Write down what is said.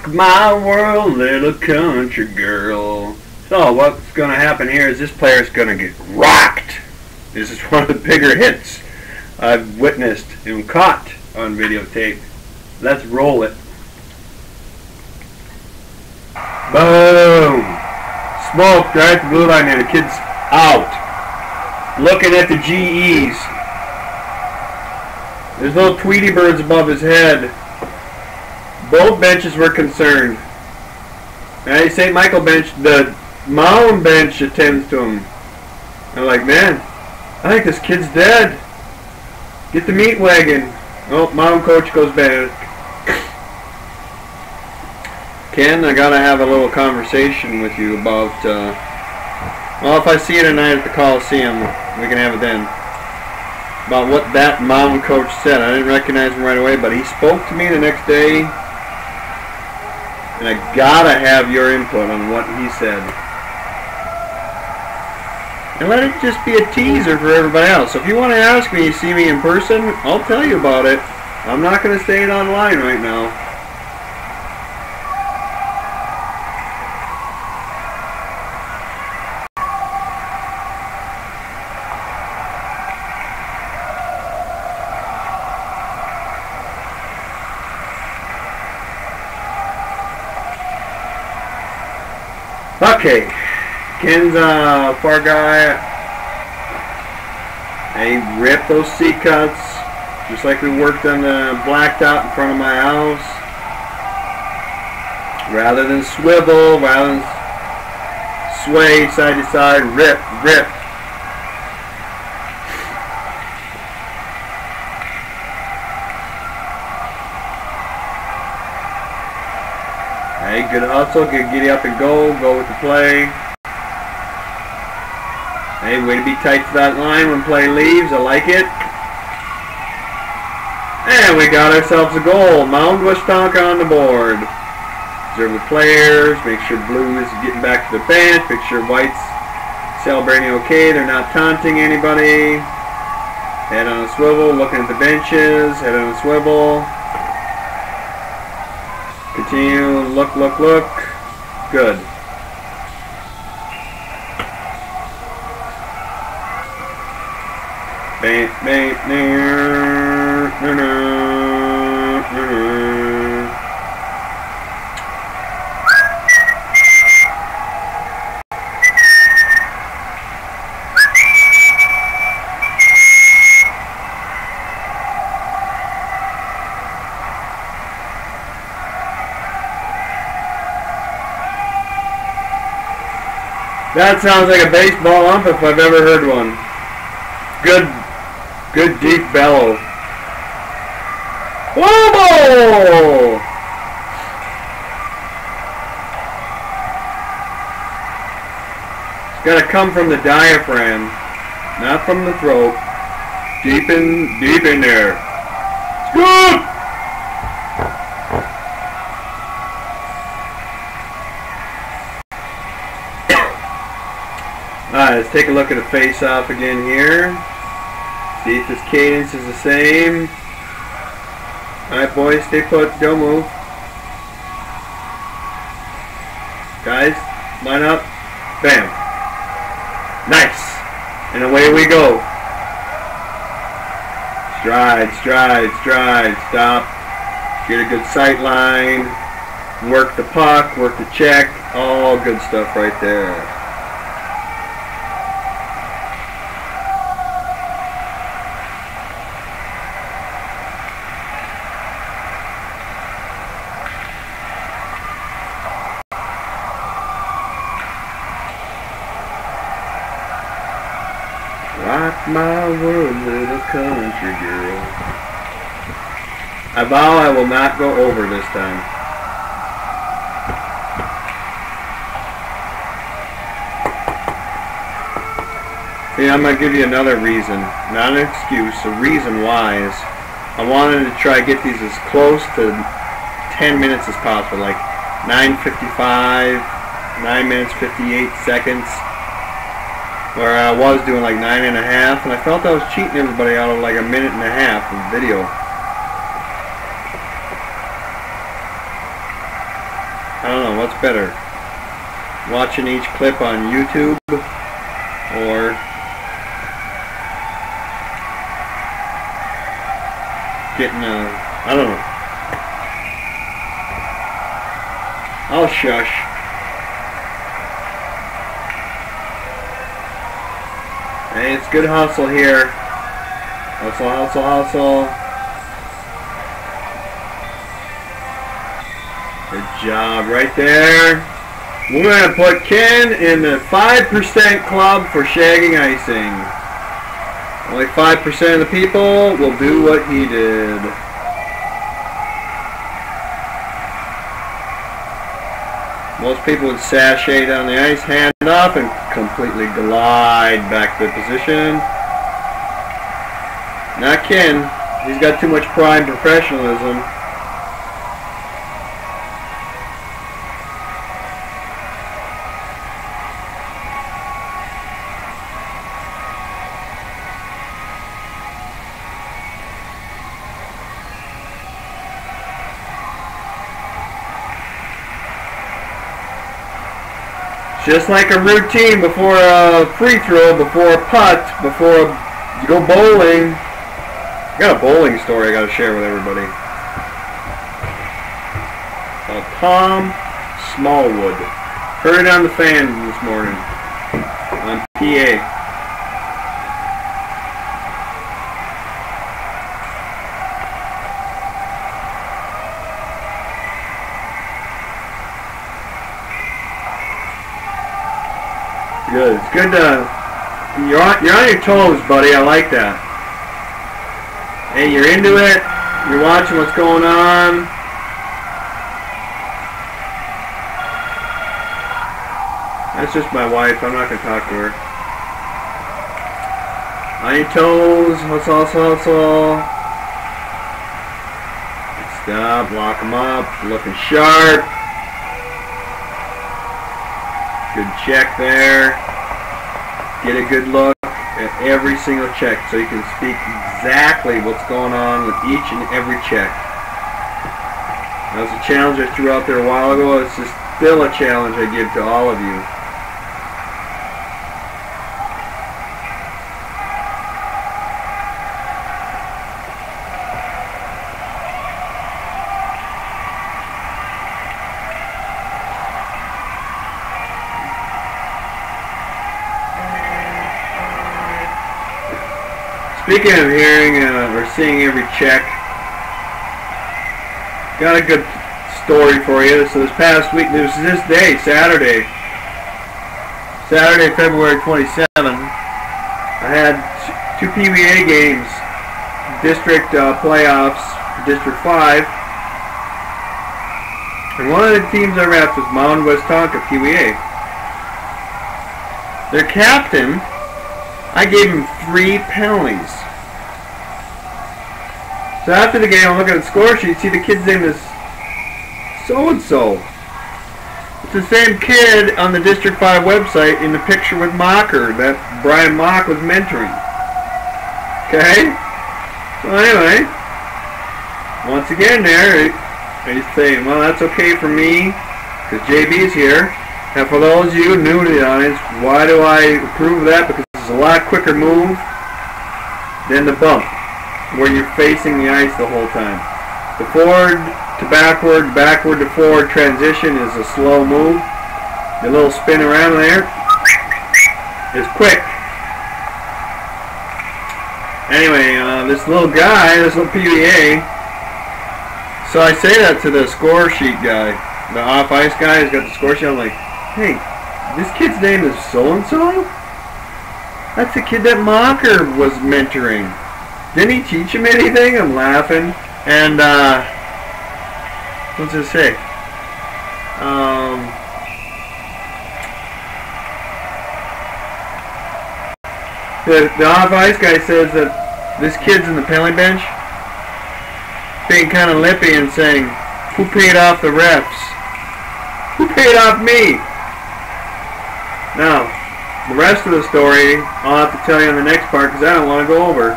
Rock my world, little country girl. So what's going to happen here is this player's going to get rocked. This is one of the bigger hits I've witnessed and caught on videotape. Let's roll it. Boom! Smoke right at the blue line there. The kid's out. Looking at the GEs. There's little Tweety birds above his head. Both benches were concerned. And St. Michael bench, the Mound bench attends to him. I'm like, man, I think this kid's dead. Get the meat wagon. Oh, Mound coach goes back. Ken, I gotta have a little conversation with you about, well, if I see you tonight at the Coliseum, we can have it then. About what that Mound coach said. I didn't recognize him right away, but he spoke to me the next day. And I gotta have your input on what he said. And let it just be a teaser for everybody else. So if you want to ask me, see me in person, I'll tell you about it. I'm not going to say it online right now. Okay, Ken's a far guy. They ripped those C-cuts, just like we worked on the blacktop in front of my house. Rather than swivel, rather than sway side to side, rip, rip. Hey, good hustle, good giddy up and go with the play. Hey, way to be tight to that line when play leaves, I like it. And we got ourselves a goal. Mound Westonka on the board. Observe the players, make sure blue is getting back to the bench, make sure white's celebrating okay, they're not taunting anybody. Head on a swivel, looking at the benches, head on a swivel. Continue, look, look, look. Good. Bang, bang, That sounds like a baseball ump if I've ever heard one. Good deep bellow. Whoa! It's got to come from the diaphragm, not from the throat. Deep in there. Good. Alright, let's take a look at the face-off again here. See if this cadence is the same. Alright boys, stay put, don't move. Guys, line up. Bam. Nice. And away we go. Stride, stride, stride. Stop. Get a good sight line. Work the puck, work the check. All good stuff right there. Rock my world, little country girl. I vow I will not go over this time. See, I'm going to give you another reason. Not an excuse, a reason why is I wanted to try to get these as close to 10 minutes as possible. Like 9:55, 9 minutes 58 seconds. Where I was doing like 9.5, and I felt I was cheating everybody out of like a minute and a half of video. I don't know, what's better? Watching each clip on YouTube or getting I don't know. I'll shush. Hey, it's good hustle here. Hustle, hustle, hustle. Good job right there. We're going to put Ken in the 5% club for shagging icing. Only 5% of the people will do what he did. Most people would sashay down the ice, hand off, and completely glide back to the position. Not Ken. He's got too much pride and professionalism. Just like a routine before a free throw, before a putt, before you go bowling. I got a bowling story I got to share with everybody. Tom Smallwood. Heard it on the fan this morning on PA. Good. It's good to you're on your toes, buddy. I like that. Hey, you're into it. You're watching what's going on. That's just my wife. I'm not gonna talk to her. On your toes. Hustle, hustle, hustle. Stop. Lock them up. Looking sharp. Good check there. Get a good look at every single check so you can speak exactly what's going on with each and every check. That was a challenge I threw out there a while ago. It's just still a challenge I give to all of you. Speaking of hearing or seeing every check, got a good story for you. So this past week, this day, Saturday, February 27, I had two PBA games, district playoffs, District 5, and one of the teams I repped was Mound West Tonka PBA. Their captain, I gave him 3 penalties. So after the game, I'm looking at the score sheet, see the kid's name is so-and-so. It's the same kid on the District 5 website in the picture with Mocker that Brian Mock was mentoring. Okay? So anyway, once again there, he's saying, well, that's okay for me, because JB's here. And for those of you new to the audience, why do I approve of that? Because it's a lot quicker move than the bump, where you're facing the ice the whole time. The forward to backward, backward to forward transition is a slow move. The little spin around there is quick. Anyway, this little guy, this little PBA, so I say that to the score sheet guy, the off-ice guy who's got the score sheet. I'm like, hey, this kid's name is so-and-so? That's the kid that Mocker was mentoring. Didn't he teach him anything? I'm laughing. And, what's it say? The off-ice guy says that this kid's in the penalty bench being kind of lippy and saying, who paid off the refs? Who paid off me? Now, the rest of the story I'll have to tell you in the next part because I don't want to go over.